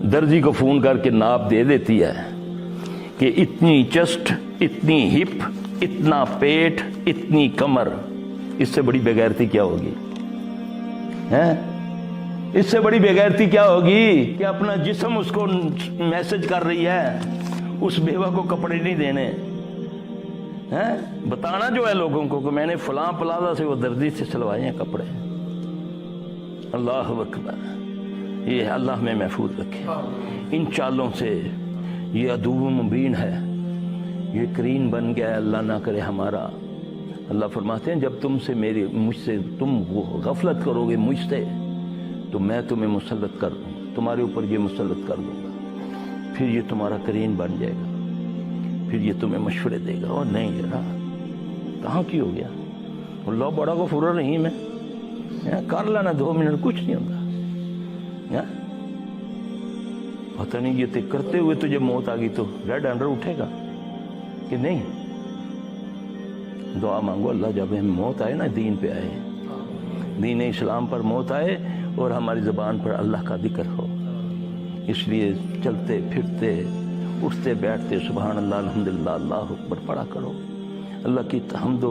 दर्जी को फ़ोन करके नाप दे देती है कि इतनी चेस्ट, इतनी हिप, इतना पेट, इतनी कमर। इससे बड़ी बेगैरती क्या होगी? हैं? इससे बड़ी बेगैरती क्या होगी कि अपना जिस्म उसको मैसेज कर रही है, उस बेवा को कपड़े नहीं देने हैं। बताना जो है लोगों को कि मैंने फलां प्लाजा से वो दर्जी से सिलवाए हैं कपड़े। अल्लाह अकबर। ये अल्लाह में महफूज रखे इन चालों से। ये अदुव्व मुबीन है, ये करीन बन गया है, अल्लाह ना करे हमारा। अल्लाह फरमाते हैं जब मुझसे तुम गफलत करोगे मुझसे, तो मैं तुम्हें मुसल्लत कर दूंगा, तुम्हारे ऊपर ये मुसल्लत कर दूंगा, फिर ये तुम्हारा करीन बन जाएगा, फिर ये तुम्हें मशवरे देगा। और नहीं जरा कहाँ की हो गया? अल्लाह बड़ा गफूर रहीम है, कर लेना 2 मिनट, कुछ नहीं होता। पता नहीं ये करते हुए तुझे मौत आ गई तो रेड अंडर उठेगा कि नहीं? दुआ मांगो अल्लाह जब हमें मौत आए ना, दीन पे आए, दीन इस्लाम पर मौत आए और हमारी ज़बान पर अल्लाह का जिक्र हो। इसलिए चलते फिरते उठते बैठते सुबहान अल्लाह अल्हम्दुलिल्लाह अल्लाहु अकबर पढ़ा करो, अल्लाह की हम्दो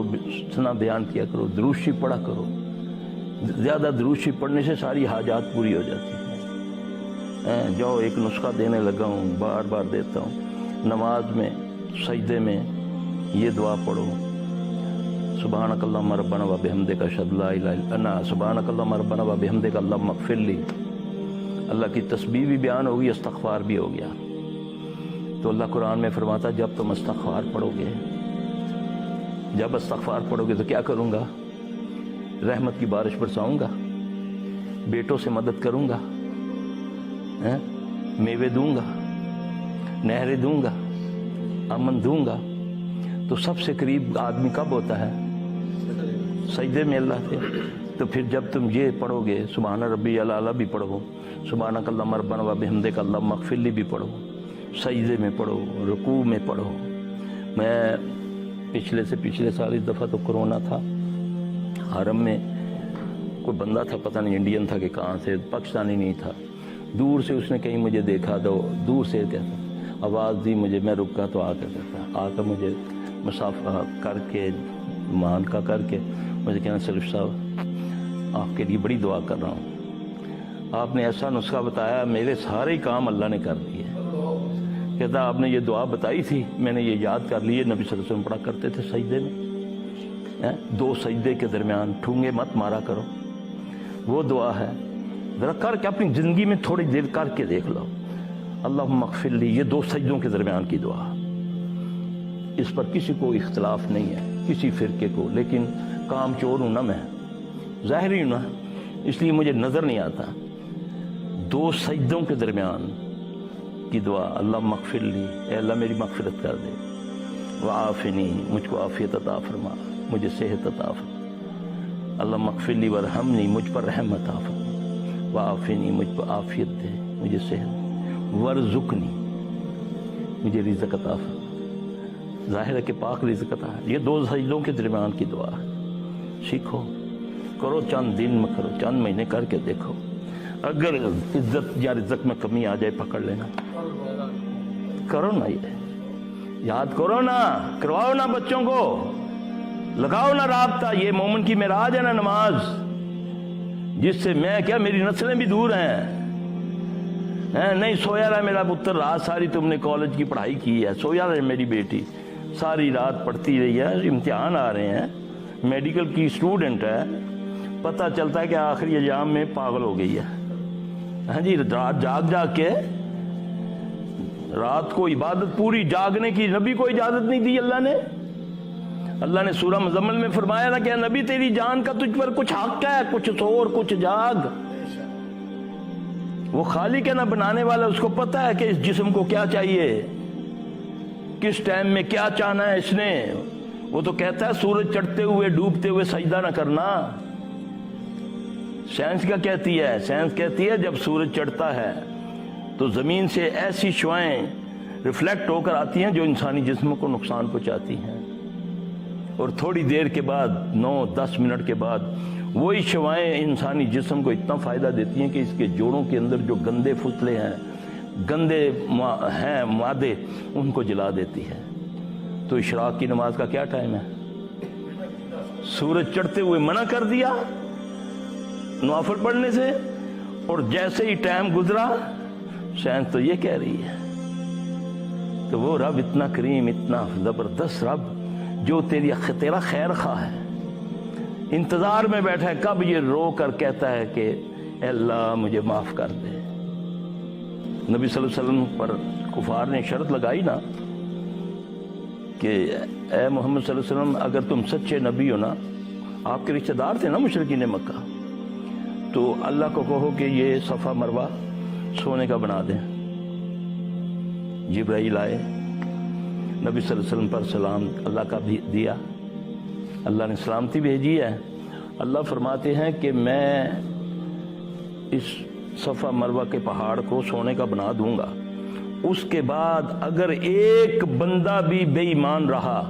सना बयान किया करो, दुरूशी पढ़ा करो। ज़्यादा दुरूशी पढ़ने से सारी हाजात पूरी हो जाती है। जाओ एक नुस्खा देने लगा हूँ, बार बार देता हूँ। नमाज में सजदे में ये दुआ पढ़ो, सुब्हानकल्लाहुम्मा रब्बना व बिहम्दिका अशहदु अल्ला इलाहा इल्ला अन्ता, सुब्हानकल्लाहुम्मा रब्बना व बिहम्दिका अल्लाहुम्मा इग़फिरली। अल्लाह की तस्बीह भी बयान होगी, इस्तग़फ़ार भी हो गया। तो अल्लाह कुरान में फरमाता जब तुम इस्तग़फ़ार पढ़ोगे, जब इस्तग़फ़ार पढ़ोगे तो क्या करूँगा? रहमत की बारिश बरसाऊँगा, बेटों से मदद करूँगा, मेवे दूंगा, नहरें दूंगा, अमन दूंगा। तो सबसे करीब आदमी कब होता है? सजदे में अल्लाह से। तो फिर जब तुम ये पढ़ोगे सुबहान रब्बियल आला भी पढ़ो, सुब्हानकल्लाहुम्मा रब्बना व बिहम्दिका अल्लाहुम्मा इग़फिरली भी पढ़ो, सजदे में पढ़ो, रुकू में पढ़ो। मैं पिछले साल इस दफ़ा तो कोरोना था, हरम में कोई बंदा था, पता नहीं इंडियन था कि कहाँ से, पाकिस्तानी नहीं था। दूर से उसने कहीं मुझे देखा तो दूर से कहता, आवाज़ दी मुझे, मैं रुका तो आकर कहता, आकर मुझे मुसाफा करके मान का करके मुझे कहना सलीफ साहब आपके लिए बड़ी दुआ कर रहा हूँ, आपने ऐसा नुस्खा बताया, मेरे सारे काम अल्लाह ने कर दिए। कहता आपने ये दुआ बताई थी, मैंने ये याद कर लिए, नबी सल्लल्लाहु अलैहि वसल्लम पढ़ा करते थे सजदे में। 2 सजदे के दरमियान ठूंगे मत मारा करो, वो दुआ है। जरा करके अपनी ज़िंदगी में थोड़ी देर करके देख लो, अल्लाहुम्मा इग़फिरली, ये 2 सजदों के दरमियान की दुआ। इस पर किसी को इख्तलाफ नहीं है, किसी फ़िरके को, लेकिन काम चोर हूँ ना मैं, ज़ाहिरी हूँ ना, इसलिए मुझे नज़र नहीं आता। 2 सजदों के दरमियान की दुआ, अल्लाहुम्मा इग़फिरली, ए अल्लाह मेरी मग़फ़िरत कर दे, वआफ़िनी, मुझको आफ़ियत अता फरमा, मुझे सेहत अता फरमा, अल्लाहुम्मा इग़फिरली वरहमनी, मुझ पर रहम अता फरमा, वाफ़िनी, मुझ पर आफ़ियत दे, मुझे सेहत, वरज़ुक़नी, मुझे रिज़्क़ अता फरमा। ज़ाहिर है कि पाक रिज़्क़ अता है। ये 2 सजदों के दरमियान की दुआ है, सीखो, करो, चंद दिन में करो, चंद महीने करके देखो, अगर इज्जत या रिज़्क़ में कमी आ जाए पकड़ लेना, करो ना, ये याद करो ना, करवाओ ना, बच्चों को लगाओ ना राब्ता। ये मोमिन की मेराज है ना नमाज, जिससे मैं क्या मेरी नस्लें भी दूर हैं। नहीं सोया रहा मेरा पुत्र, रात सारी तुमने कॉलेज की पढ़ाई की है, सोया रहे मेरी बेटी, सारी रात पढ़ती रही है, इम्तिहान आ रहे हैं, मेडिकल की स्टूडेंट है, पता चलता है कि आखिरी एग्जाम में पागल हो गई है। हाँ जी, रात जाग जाग के, रात को इबादत पूरी जागने की नबी को इजाजत नहीं दी अल्लाह ने। अल्लाह ने सूरह मुज़म्मिल में फरमाया ना कि नबी तेरी जान का तुझ पर कुछ हक है, कुछ सो और कुछ जाग। वो खालिक है ना बनाने वाला, उसको पता है कि इस जिस्म को क्या चाहिए, किस टाइम में क्या चाहना है इसने। वो तो कहता है सूरज चढ़ते हुए डूबते हुए सजदा ना करना। साइंस क्या कहती है? साइंस कहती है जब सूरज चढ़ता है तो जमीन से ऐसी शुआएं रिफ्लेक्ट होकर आती हैं जो इंसानी जिस्म को नुकसान पहुंचाती हैं, और थोड़ी देर के बाद 9-10 मिनट के बाद वही शुआएं इंसानी जिस्म को इतना फ़ायदा देती हैं कि इसके जोड़ों के अंदर जो गंदे फुसले हैं, گندے ہیں مادے ان کو جلا دیتی ہے۔ تو اشراق کی نماز کا کیا ٹائم ہے؟ سورج چڑھتے ہوئے منع کر دیا نوافل پڑھنے سے، اور جیسے ہی ٹائم گزرا سائنس تو یہ کہہ رہی ہے۔ تو وہ رب اتنا کریم، اتنا زبردست رب جو تیرا خیر خواہ ہے، انتظار میں بیٹھا ہے کب یہ رو کر کہتا ہے کہ اے اللہ مجھے معاف کر دے۔ نبی صلی اللہ علیہ وسلم پر کفار نے شرط لگائی نا کہ اے محمد صلی اللہ علیہ وسلم اگر تم سچے نبی ہو نا، آپ کے رشتہ دار تھے نا مشرکین مکہ، تو اللہ کو کہو کہ یہ صفا مروہ سونے کا بنا دیں۔ جبرائیل آئے، نبی صلی اللہ علیہ وسلم پر سلام اللہ کا بھی دیا، اللہ نے سلامتی بھیجی ہے۔ اللہ فرماتے ہیں کہ میں اس صفا مروہ کے پہاڑ کو سونے کا بنا دوں گا، اس کے بعد اگر ایک بندہ بھی بے ایمان رہا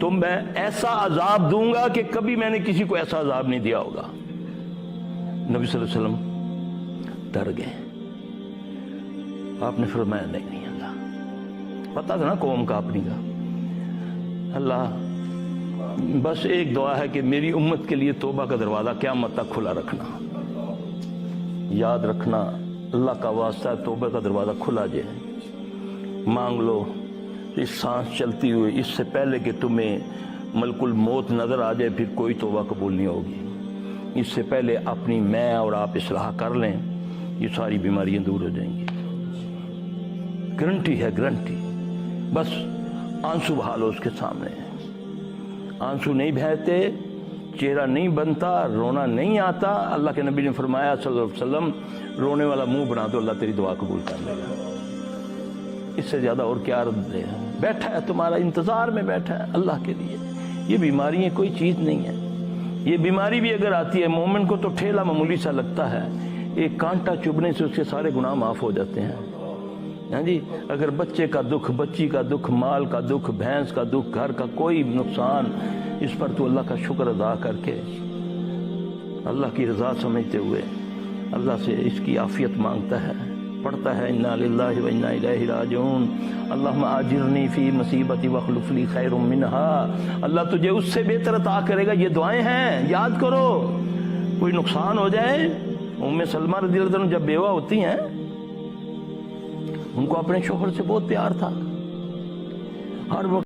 تو میں ایسا عذاب دوں گا کہ کبھی میں نے کسی کو ایسا عذاب نہیں دیا ہوگا۔ نبی صلی اللہ علیہ وسلم ڈر گئے، آپ نے فرمایا نہیں اللہ، پتا تھا نا قوم کا اپنی کا، اللہ بس ایک دعا ہے کہ میری امت کے لیے توبہ کا دروازہ قیامت تک کھلا رکھنا، یاد رکھنا اللہ کا واسطہ ہے، توبہ کا دروازہ کھلا جائے، مانگ لو اس سانس چلتی ہوئی، اس سے پہلے کہ تمہیں ملک الموت نظر آ جائے پھر کوئی توبہ قبول نہیں ہوگی، اس سے پہلے اپنی میں اور آپ اصلاح کر لیں، یہ ساری بیماریاں دور ہو جائیں گی، گارنٹی ہے گارنٹی۔ بس آنسو بہا لو اس کے سامنے، آنسو نہیں بہتے، چہرہ نہیں بنتا، رونا نہیں آتا۔ اللہ کے نبی نے فرمایا صلی اللہ علیہ وسلم رونے والا منہ بنا دو، اللہ تیری دعا قبول کر لے گا، اس سے زیادہ اور کیا عرض ہے۔ بیٹھا ہے تمہارا انتظار میں بیٹھا ہے اللہ کے لیے۔ یہ بیماریاں کوئی چیز نہیں ہے، یہ بیماری بھی اگر آتی ہے مومن کو تو ٹھیلا معمولی سا لگتا ہے، ایک کانٹا چبھنے سے اس کے سارے گناہ معاف ہو جاتے ہیں۔ ہاں جی، اگر بچے کا دکھ، بچی کا دکھ، مال کا دکھ، بھینس کا دکھ، گھر کا کوئی نقصان، اس پر تو اللہ کا شکر ادا کر کے اللہ کی رضا سمجھتے ہوئے اللہ سے اس کی عافیت مانگتا ہے، پڑھتا ہے انا للہ و انا الیہ راجعون، اللہم آجرنی فی مصیبتی واخلف لی خیر منہا، اللہ تجھے اس سے بہتر عطا کرے گا۔ یہ دعائیں ہیں، یاد کرو، کوئی نقصان ہو جائے۔ ام سلمہ رضی اللہ عنہ جب بیوہ ہوتی ہیں، ان کو اپنے شوہر سے بہت پیار تھا، ہر وقت